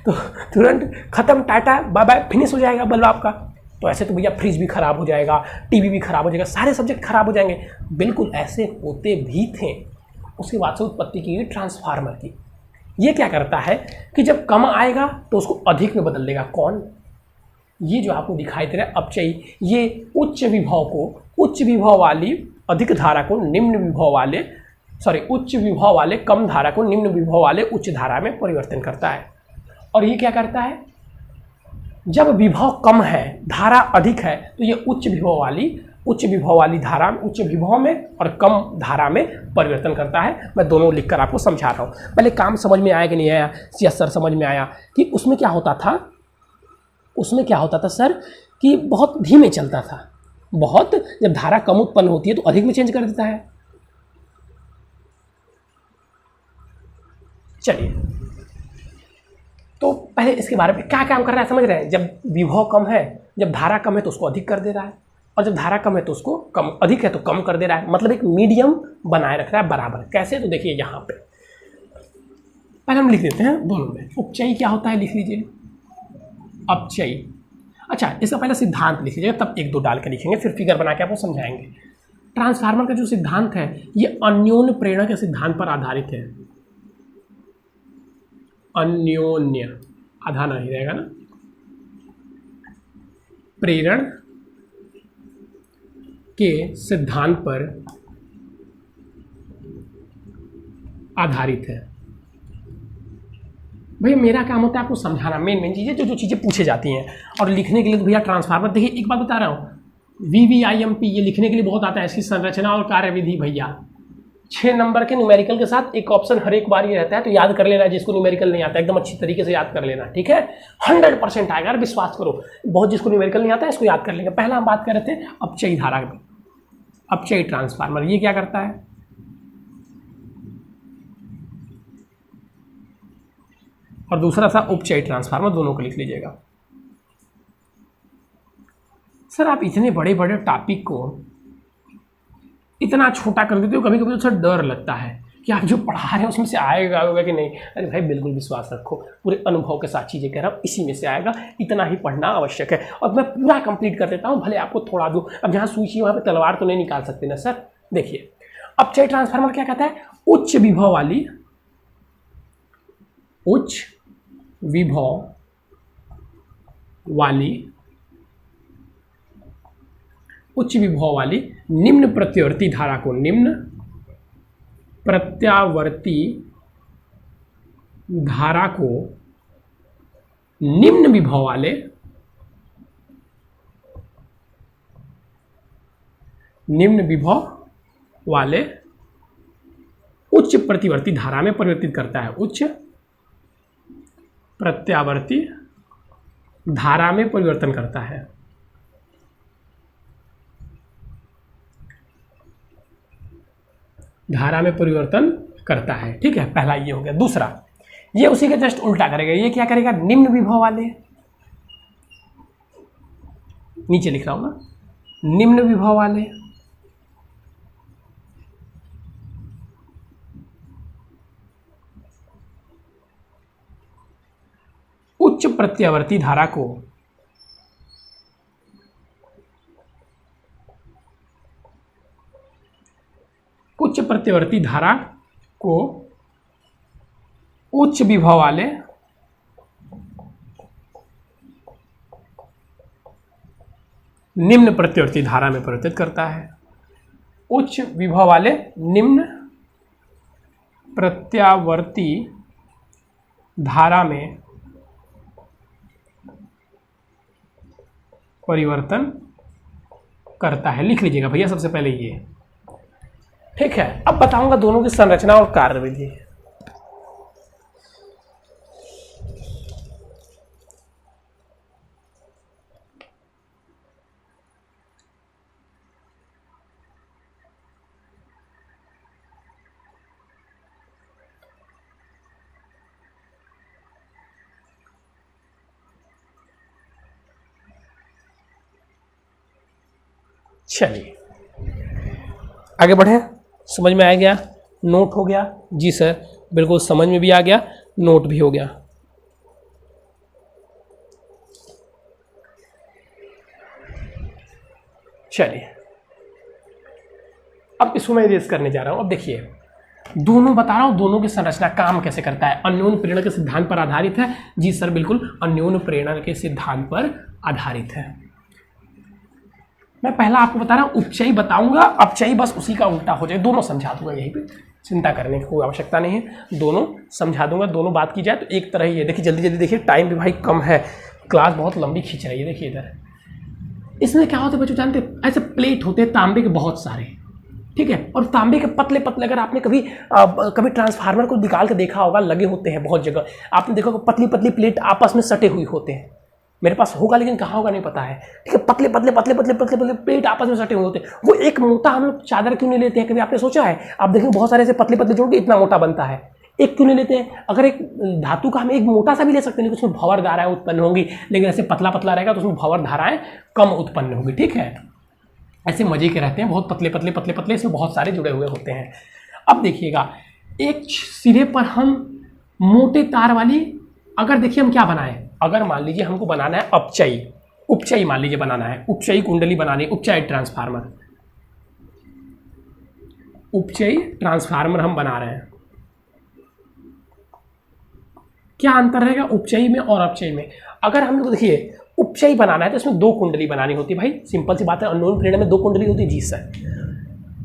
तो तुरंत खत्म, टाटा बाय बाय फिनिश हो जाएगा बल्ब आपका। तो ऐसे तो भैया फ्रिज भी खराब हो जाएगा, टीवी भी खराब हो जाएगा, सारे सब्जेक्ट खराब हो जाएंगे। बिल्कुल ऐसे होते भी थे। उसके बाद से उत्पत्ति की गई ट्रांसफार्मर की। ये क्या करता है कि जब कम आएगा तो उसको अधिक में बदल देगा। कौन? ये जो आपको दिखाई दे रहा है अपचयी, ये उच्च विभव को, उच्च विभव वाली अधिक धारा को निम्न विभव वाले, उच्च विभव वाले कम धारा को निम्न विभव वाले उच्च धारा में परिवर्तन करता है। और ये क्या करता है, जब विभव कम है, धारा अधिक है, तो ये उच्च विभव वाली धारा, उच्च विभव में और कम धारा में परिवर्तन करता है। मैं दोनों लिखकर आपको समझा रहा हूँ। पहले काम समझ में आया कि नहीं आया? यस सर, समझ में आया। कि उसमें क्या होता था सर, कि बहुत धीमे चलता था, बहुत, जब धारा कम उत्पन्न होती है तो अधिक में चेंज कर देता है। चलिए, तो पहले इसके बारे में क्या काम कर रहा है समझ रहे हैं। जब विभव कम है, जब धारा कम है तो उसको अधिक कर दे रहा है, और जब धारा कम है तो उसको कम, अधिक है तो कम कर दे रहा है। मतलब एक मीडियम बनाए रख रहा है बराबर। कैसे? तो देखिए यहाँ पे पहले हम लिख देते हैं दोनों में। उपचयी क्या होता है लिख लीजिए, अपचयी। अच्छा, इसका पहले सिद्धांत लिख लीजिएगा, तब एक दो डाल के लिखेंगे, फिर फिगर बना के आपको समझाएंगे। ट्रांसफार्मर का जो सिद्धांत है ये अन्योन्य प्रेरणा के सिद्धांत पर आधारित है। अन्योन्य, आधा नहीं रहेगा ना, प्रेरण के सिद्धांत पर आधारित है। भैया मेरा काम होता है आपको समझाना, मेन चीज़ें जो चीज़ें पूछे जाती हैं। और लिखने के लिए तो भैया ट्रांसफार्मर, देखिए एक बात बता रहा हूँ, VVIMP ये लिखने के लिए बहुत आता है। इसकी संरचना और कार्यविधि भैया 6 नंबर के न्यूमेरिकल के साथ एक ऑप्शन हर एक बार ये रहता है, तो याद कर लेना। जिसको न्यूमेरिकल नहीं आता एकदम अच्छी तरीके से याद कर लेना, ठीक है? 100% आएगा, विश्वास करो। बहुत जिसको न्यूमेरिकल नहीं आता है इसको याद कर लेंगे। पहला हम बात कर रहे थे अपचयी धारा में, अपचयी ट्रांसफार्मर ये क्या करता है, और दूसरा था उपचयी ट्रांसफार्मर, दोनों को लिख लीजिएगा। सर आप इतने बड़े बड़े टॉपिक को इतना छोटा कर देते हो, कभी कभी तो सर डर लगता है कि आप जो पढ़ा रहे हैं उसमें से आएगा होगा कि नहीं। अरे भाई बिल्कुल विश्वास रखो, पूरे अनुभव के साथ चीज़ें कह रहा हूँ, इसी में से आएगा। इतना ही पढ़ना आवश्यक है, और मैं पूरा कंप्लीट कर देता हूँ, भले आपको थोड़ा दूँ। अब जहाँ सुई है वहाँ पे तलवार तो नहीं निकाल सकते ना सर। देखिए अपचयी ट्रांसफार्मर क्या कहता है, उच्च विभव वाली उच्च विभव वाली निम्न प्रत्यावर्ती धारा को, निम्न प्रत्यावर्ती धारा को निम्न विभव वाले उच्च प्रतिवर्ती धारा में परिवर्तित करता है। उच्च प्रत्यावर्ती धारा में परिवर्तन करता है। धारा में परिवर्तन करता है, ठीक है, पहला ये हो गया। दूसरा ये उसी का जस्ट उल्टा करेगा। ये क्या करेगा, निम्न विभव वाले, नीचे लिख रहा हूं ना, निम्न विभव वाले उच्च प्रत्यावर्ती धारा को उच्च प्रत्यावर्ती धारा को उच्च विभव वाले निम्न प्रत्यावर्ती धारा में परिवर्तित करता है। उच्च विभव वाले निम्न प्रत्यावर्ती धारा में परिवर्तन करता है। लिख लीजिएगा भैया सबसे पहले ये, ठीक है। अब बताऊंगा दोनों की संरचना और कार्यविधि। चलिए आगे बढ़े, समझ में आ गया, नोट हो गया? जी सर बिल्कुल, समझ में भी आ गया, नोट भी हो गया। चलिए अब इसको मैं रेस करने जा रहा हूं। अब देखिए दोनों बता रहा हूं, दोनों की संरचना काम कैसे करता है। अन्योन्य प्रेरणा के सिद्धांत पर आधारित है। जी सर बिल्कुल, अन्योन्य प्रेरणा के सिद्धांत पर आधारित है। मैं पहला आपको बता रहा हूं, उपचयी बताऊंगा, अपचयी बस उसी का उल्टा हो जाए। दोनों समझा दूंगा, यहीं पे चिंता करने की कोई आवश्यकता नहीं है, दोनों समझा दूंगा। दोनों बात की जाए तो एक तरह ही है। देखिए जल्दी जल्दी देखिए, टाइम भी भाई कम है, क्लास बहुत लंबी खींच रही है। देखिए इधर इसमें क्या होता है बच्चों, जानते ऐसे प्लेट होते हैं तांबे के बहुत सारे, ठीक है, और तांबे के पतले पतले, अगर आपने कभी ट्रांसफार्मर को निकाल के देखा होगा, लगे होते हैं बहुत जगह, आपने देखा होगा पतली पतली प्लेट आपस में सटे हुई होते हैं। मेरे पास होगा लेकिन कहाँ होगा नहीं पता है, ठीक है। पतले पतले पतले पतले पतले पतले प्लेट आपस में सटे हुए होते हैं। वो एक मोटा हम लोग चादर क्यों नहीं लेते हैं, कभी आपने सोचा है? आप देखेंगे बहुत सारे ऐसे पतले पतले जोड़ के इतना मोटा बनता है, एक क्यों नहीं लेते हैं? अगर एक धातु का हम एक मोटा सा भी ले सकते हैं, लेकिन उसमें भंवर धाराएं उत्पन्न होंगी, लेकिन ऐसे पतला पतला रहेगा तो उसमें भंवर धाराएं कम उत्पन्न होगी, ठीक है। ऐसे मजे के रहते हैं, बहुत पतले पतले पतले पतले, इसमें बहुत सारे जुड़े हुए होते हैं। अब देखिएगा, एक सिरे पर हम मोटे तार वाली, अगर देखिए हम क्या बनाएं, अगर मान लीजिए हमको बनाना है अपचयी, उपचयी मान लीजिए बनाना है, उपचयी कुंडली बनानी, उपचयी ट्रांसफार्मर, उपचयी ट्रांसफार्मर हम बना रहे हैं। क्या अंतर रहेगा उपचयी में और अपचयी में? अगर हम लोग देखिए उपचयी बनाना है तो इसमें दो कुंडली बनानी होती है भाई, सिंपल सी बात है। अन्योन्य प्रेरणा में दो कुंडली होती है। जी सर,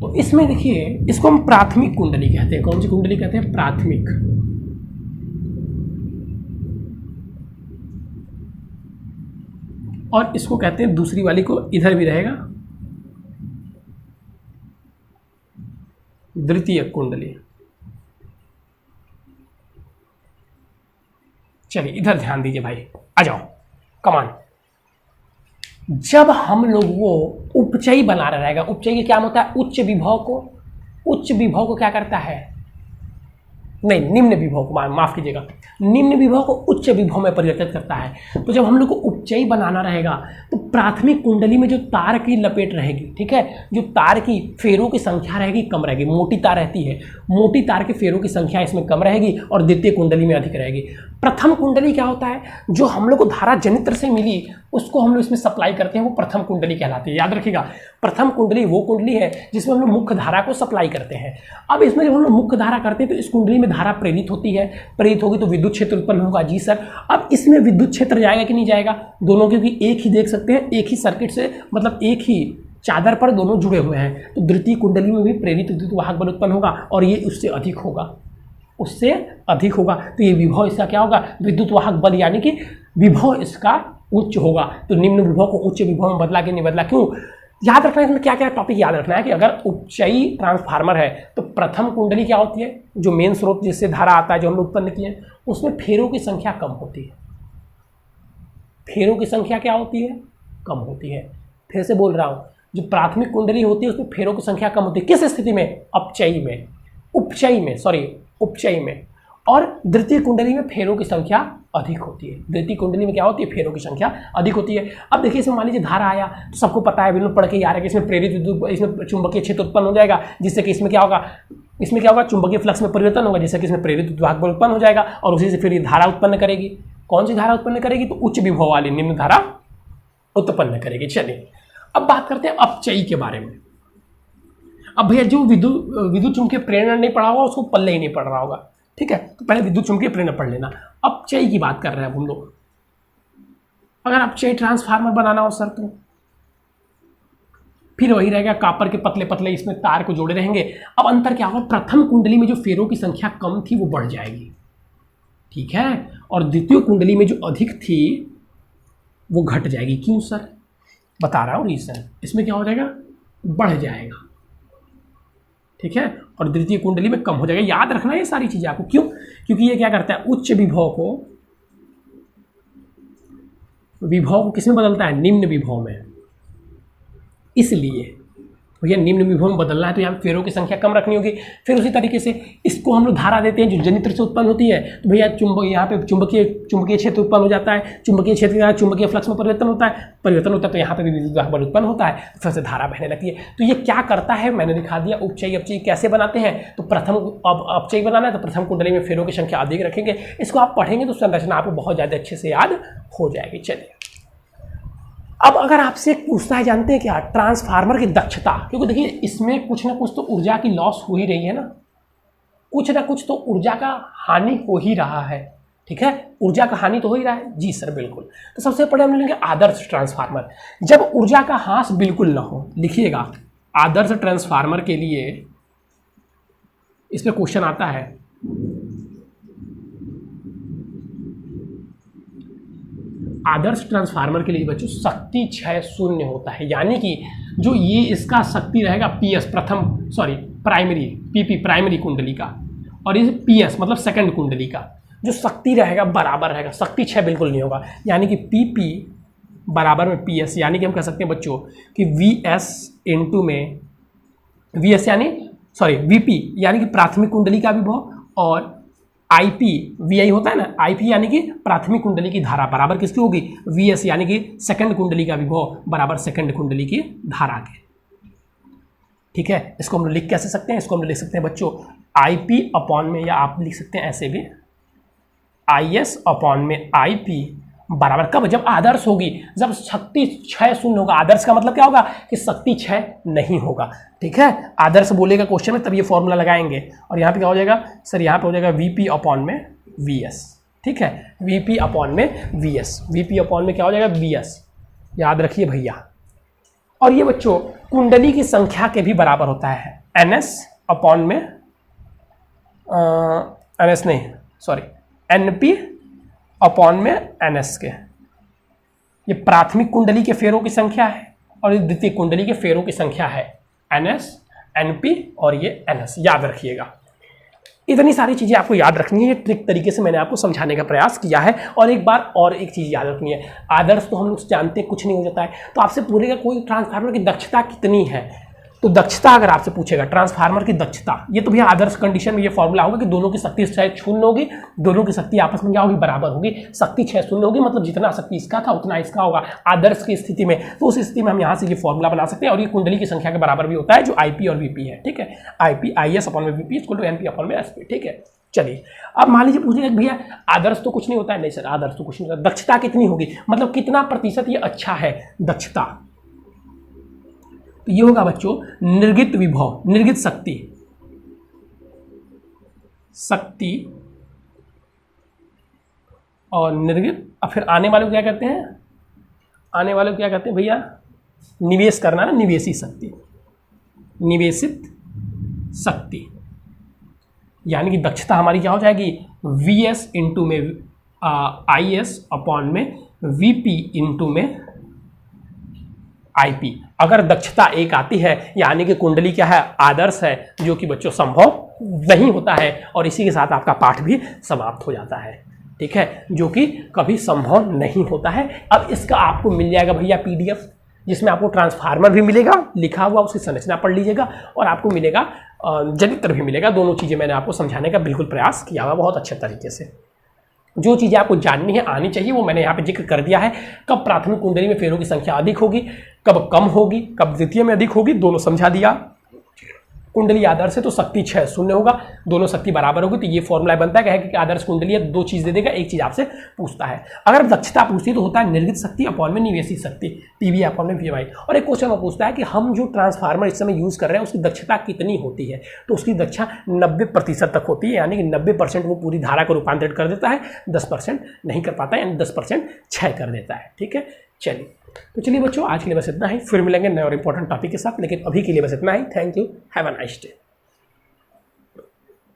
तो इसमें देखिए इसको हम प्राथमिक कुंडली कहते हैं। कौन सी कुंडली कहते हैं? प्राथमिक। और इसको कहते हैं, दूसरी वाली को इधर भी रहेगा द्वितीय कुंडली। चलिए इधर ध्यान दीजिए भाई, आ जाओ कमान। जब हम लोग वो उपचयी बना रहा रहेगा, उपचयी के क्या होता है? उच्च विभव को क्या करता है? नहीं, निम्न विभव को, माफ कीजिएगा, निम्न विभव को उच्च विभव में परिवर्तित करता है। तो जब हम लोग को उपचयी बनाना रहेगा तो प्राथमिक कुंडली में जो तार की लपेट रहेगी, ठीक है, जो तार की फेरों की संख्या रहेगी कम रहेगी। मोटी तार रहती है, मोटी तार के फेरों की संख्या इसमें कम रहेगी और द्वितीय कुंडली में अधिक रहेगी। प्रथम कुंडली क्या होता है? जो हम लोग को धारा जनित्र से मिली उसको हम लोग इसमें सप्लाई करते हैं, वो प्रथम कुंडली कहलाती है। याद रखिएगा, प्रथम कुंडली वो कुंडली है जिसमें हम लोग मुख्य धारा को सप्लाई करते हैं। अब इसमें जब हम लोग मुख्य धारा करते हैं तो इस कुंडली में धारा प्रेरित होती है, प्रेरित होगी तो विद्युत क्षेत्र उत्पन्न होगा। जी सर, अब इसमें विद्युत क्षेत्र जाएगा कि नहीं जाएगा? दोनों, क्योंकि एक ही देख सकते हैं, एक ही सर्किट से, मतलब एक ही चादर पर दोनों जुड़े हुए हैं, तो द्वितीय कुंडली में भी प्रेरित विद्युत वाहक बल उत्पन्न होगा और ये उससे अधिक होगा, उससे अधिक होगा। तो ये विभव इसका क्या होगा? विद्युत वाहक बल, यानी कि विभव इसका उच्च होगा। तो निम्न विभव को उच्च विभव में बदला कि नहीं बदला? क्यों? याद रखना है इसमें क्या क्या टॉपिक याद रखना है कि अगर उपचयी ट्रांसफार्मर है तो प्रथम कुंडली क्या होती है? जो मेन स्रोत जिससे धारा आता है, जो हम लोग उत्पन्न किए हैं, उसमें फेरों की संख्या कम होती है। फेरों की संख्या क्या होती है? कम होती है। फिर से बोल रहा हूं, जो प्राथमिक कुंडली होती है उसमें फेरों की संख्या कम होती है। किस स्थिति में? अपचयी में, उपचयी में। और द्वितीय कुंडली में फेरों की संख्या अधिक होती है। द्वितीय कुंडली में क्या होती है? फेरों की संख्या अधिक होती है। अब देखिए इसमें मान लीजिए धारा आया तो सबको पता है, बिल्कुल पढ़ के यार है कि इसमें प्रेरित विद्युत, इसमें चुंबकीय क्षेत्र उत्पन्न हो जाएगा, जिससे कि इसमें क्या होगा? इसमें क्या होगा? चुंबकीय फ्लक्स में परिवर्तन होगा, जिससे कि इसमें प्रेरित विद्युत वाहक बल उत्पन्न हो जाएगा और उसी से फिर ये धारा उत्पन्न करेगी। कौन सी धारा उत्पन्न करेगी? तो उच्च विभव वाली निम्न धारा उत्पन्न करेगी। चलिए अब बात करते हैं अपचयी के बारे में। अब भैया जो विद्युत चुंबकीय प्रेरणा नहीं पढ़ा होगा उसको पल्ले ही नहीं पढ़ रहा होगा, ठीक है, तो पहले विद्युत चुंबकीय प्रेरणा पढ़ लेना। अपचयी की बात कर रहे हैं हम लोग। अगर अपचयी ट्रांसफार्मर बनाना हो सर, तो फिर वही रहेगा, कॉपर के पतले पतले इसमें तार को जोड़े रहेंगे। अब अंतर क्या होगा, प्रथम कुंडली में जो फेरों की संख्या कम थी वो बढ़ जाएगी, ठीक है, और द्वितीय कुंडली में जो अधिक थी वो घट जाएगी। क्यों सर, बता रहा हूँ रीजन। इसमें क्या हो जाएगा, बढ़ जाएगा, ठीक है, और द्वितीय कुंडली में कम हो जाएगा। याद रखना ये सारी चीजें आपको। क्यों, क्योंकि ये क्या करता है, उच्च विभव को किसमें बदलता है, निम्न विभव में। इसलिए भैया निम्न विभव में बदलना है तो यहाँ फेरों की संख्या कम रखनी होगी। फिर उसी तरीके से इसको हम लोग धारा देते हैं जो जनित्र से उत्पन्न होती है, तो भैया यहाँ पे चुंबकीय क्षेत्र उत्पन्न हो जाता है। चुंबकीय क्षेत्र के कारण चुंबकीय फ्लक्स में परिवर्तन होता है तो यहाँ पे भी विद्युत बल उत्पन्न होता है, तो फिर से धारा बहने लगती है। तो ये क्या करता है, मैंने दिखा दिया। उपचयी अपचयी कैसे बनाते हैं, तो प्रथम अपचयी बनाना है तो प्रथम कुंडली में फेरों की संख्या अधिक रखेंगे। इसको आप पढ़ेंगे तो संरचना आपको बहुत ज़्यादा अच्छे से याद हो जाएगी। चलिए, अब अगर आपसे पूछता है, जानते हैं क्या, ट्रांसफार्मर की दक्षता, क्योंकि देखिए इसमें कुछ ना कुछ तो ऊर्जा की लॉस हो ही रही है ना, कुछ ना कुछ तो ऊर्जा का हानि हो ही रहा है, ठीक है, ऊर्जा का हानि तो हो ही रहा है। जी सर बिल्कुल। तो सबसे पहले हम लेंगे आदर्श ट्रांसफार्मर। जब ऊर्जा का ह्रास बिल्कुल ना हो, लिखिएगा आदर्श ट्रांसफार्मर के लिए, इस पर क्वेश्चन आता है, आदर्श ट्रांसफार्मर के लिए बच्चों शक्ति क्षय शून्य होता है, यानी कि जो ये इसका शक्ति रहेगा पीएस प्राइमरी, पीपी प्राइमरी कुंडली का, और ये पीएस मतलब सेकंड कुंडली का जो शक्ति रहेगा बराबर रहेगा, शक्ति क्षय बिल्कुल नहीं होगा। यानी कि पीपी बराबर में पीएस, यानी कि हम कह सकते हैं बच्चों कि वीएस इंटू में वीएस वीपी यानी कि प्राथमिक कुंडली का विभव, और आईपी वीआई होता है ना, आईपी यानी कि प्राथमिक कुंडली की धारा बराबर किसकी होगी, वीएस यानी कि सेकंड कुंडली का विभव बराबर सेकंड कुंडली की धारा के, ठीक है। इसको हम लिख कैसे सकते हैं, इसको हम लिख सकते हैं बच्चों आईपी अपॉन में, या आप लिख सकते हैं ऐसे भी, आईएस अपॉन में आईपी बराबर कब, जब आदर्श होगी, जब शक्ति क्षय शून्य होगा। आदर्श का मतलब क्या होगा कि शक्ति क्षय नहीं होगा, ठीक है। आदर्श बोलेगा क्वेश्चन में तब ये फॉर्मूला लगाएंगे, और यहाँ पे क्या हो जाएगा सर, यहाँ पे हो जाएगा वीपी अपॉन में वीएस, ठीक है, वीपी अपॉन में वीएस, वीपी अपॉन में क्या हो जाएगा वीएस, याद रखिए भैया। और ये बच्चों कुंडली की संख्या के भी बराबर होता है, एनएस अपॉन में एनपी अपॉन में एनएस के। ये प्राथमिक कुंडली के फेरों की संख्या है और ये द्वितीय कुंडली के फेरों की संख्या है, एनएस, एनपी और ये एनएस, याद रखिएगा। इतनी सारी चीज़ें आपको याद रखनी है, ट्रिक तरीके से मैंने आपको समझाने का प्रयास किया है। और एक बार और एक चीज़ याद रखनी है, आदर्श तो हम लोग जानते हैं कुछ नहीं हो जाता है, तो आपसे पूछेगा कोई ट्रांसफार्मर की दक्षता कितनी है, तो दक्षता अगर आपसे पूछेगा ट्रांसफार्मर की दक्षता, ये तो भैया आदर्श कंडीशन में ये फॉर्मूला होगा कि दोनों की शक्ति क्षय शून्य होगी, दोनों की शक्ति आपस में क्या होगी, बराबर होगी। शक्ति क्षय शून्य होगी मतलब जितना शक्ति इसका था उतना इसका होगा आदर्श की स्थिति में। तो उस स्थिति में हम यहाँ से ये फॉर्मूला बना सकते हैं, और ये कुंडली की संख्या के बराबर भी होता है जो आईपी और वीपी है, ठीक है, आईपी आईएस अपॉन में VP equal to NP upon में एसपी, ठीक है। चलिए अब मान लीजिए पूछेगा भैया आदर्श तो कुछ नहीं होता है, नहीं सर आदर्श तो कुछ नहीं होता, दक्षता कितनी होगी, मतलब कितना प्रतिशत ये अच्छा है दक्षता, ये होगा बच्चों निर्गित विभव, निर्गित शक्ति और निर्गित, अब फिर आने वाले को क्या कहते हैं, आने वाले को क्या कहते हैं भैया, निवेश करना ना, निवेशी शक्ति, निवेशित शक्ति, यानी कि दक्षता हमारी क्या हो जाएगी, Vs इंटू में Is अपॉन में Vp इंटू में IP। अगर दक्षता एक आती है यानी कि कुंडली क्या है, आदर्श है, जो कि बच्चों संभव नहीं होता है, और इसी के साथ आपका पाठ भी समाप्त हो जाता है, ठीक है, जो कि कभी संभव नहीं होता है। अब इसका आपको मिल जाएगा भैया PDF, जिसमें आपको ट्रांसफार्मर भी मिलेगा लिखा हुआ, उसकी संरचना पढ़ लीजिएगा, और आपको मिलेगा जनित्र भी मिलेगा। दोनों चीज़ें मैंने आपको समझाने का बिल्कुल प्रयास किया हुआ बहुत अच्छे तरीके से। जो चीज़ें आपको जाननी है, आनी चाहिए, वो मैंने यहाँ पे जिक्र कर दिया है। कब प्राथमिक कुंडली में फेरों की संख्या अधिक होगी, कब कम होगी, कब द्वितीय में अधिक होगी, दोनों समझा दिया। कुंडली आदर्श है तो शक्ति क्षय शून्य होगा, दोनों शक्ति बराबर होगी, तो ये फॉर्मूला बनता है कि आदर्श कुंडली है, दो चीज दे देगा, एक चीज आपसे पूछता है। अगर दक्षता पूछती है तो होता है निर्गित शक्ति अपॉन में निवेशी शक्ति, पीवी अपॉन में वीवाई। और एक क्वेश्चन में पूछता है कि हम जो ट्रांसफार्मर इस समय यूज कर रहे हैं उसकी दक्षता कितनी होती है, तो उसकी दक्षता 90% तक होती है, यानी कि 90% वो पूरी धारा को रूपांतरित कर देता है, 10% नहीं कर पाता है, यानी 10% क्षय कर देता है, ठीक है। चलिए, तो चलिए बच्चों, आज के लिए बस इतना ही। फिर मिलेंगे नए और इंपॉर्टेंट टॉपिक के साथ, लेकिन अभी के लिए बस इतना ही। Thank you, have a nice day.